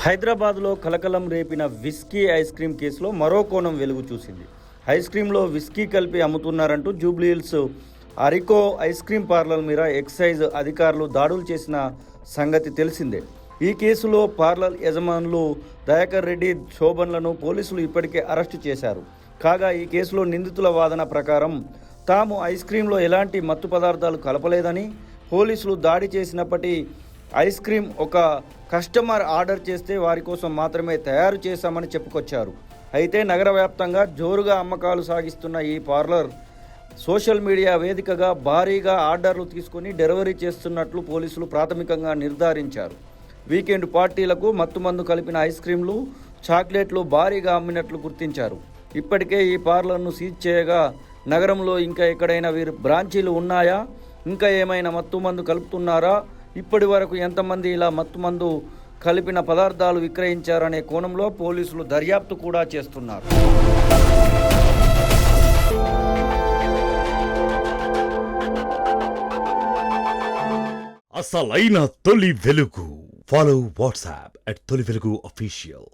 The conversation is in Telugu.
హైదరాబాద్లో కలకలం రేపిన విస్కీ ఐస్ క్రీమ్ కేసులో మరో కోణం వెలుగు చూసింది. ఐస్ క్రీంలో విస్కీ కలిపి అమ్ముతున్నారంటూ జూబ్లీహిల్స్ అరికో ఐస్ క్రీమ్ పార్లర్ మీద ఎక్సైజ్ అధికారులు దాడులు చేసిన సంగతి తెలిసిందే. ఈ కేసులో పార్లర్ యజమానులు దయాకర్ రెడ్డి, శోభన్లను పోలీసులు ఇప్పటికే అరెస్టు చేశారు. కాగా ఈ కేసులో నిందితుల వాదన ప్రకారం తాము ఐస్ క్రీంలో ఎలాంటి మత్తు పదార్థాలు కలపలేదని, పోలీసులు దాడి చేసినప్పటి ఐస్ క్రీమ్ ఒక కస్టమర్ ఆర్డర్ చేస్తే వారి కోసం మాత్రమే తయారు చేశామని చెప్పుకొచ్చారు. అయితే నగర వ్యాప్తంగా జోరుగా అమ్మకాలు సాగిస్తున్న ఈ పార్లర్ సోషల్ మీడియా వేదికగా భారీగా ఆర్డర్లు తీసుకుని డెలివరీ చేస్తున్నట్లు పోలీసులు ప్రాథమికంగా నిర్ధారించారు. వీకెండ్ పార్టీలకు మత్తుమందు కలిపిన ఐస్ క్రీంలు, చాక్లెట్లు భారీగా అమ్మినట్లు గుర్తించారు. ఇప్పటికే ఈ పార్లర్ను సీజ్ చేయగా నగరంలో ఇంకా ఎక్కడైనా వీరి బ్రాంచీలు ఉన్నాయా, ఇంకా ఏమైనా మత్తుమందు కలుపుతున్నారా, ఇప్పటి వరకు ఎంతమంది ఇలా మత్తుమందు కలిపిన పదార్థాలు విక్రయించారనే కోణంలో పోలీసులు దర్యాప్తు కూడా చేస్తున్నారు. అసలైన తొలి వెలుగు. ఫాలో వాట్సాప్ @తొలి వెలుగు అఫీషియల్.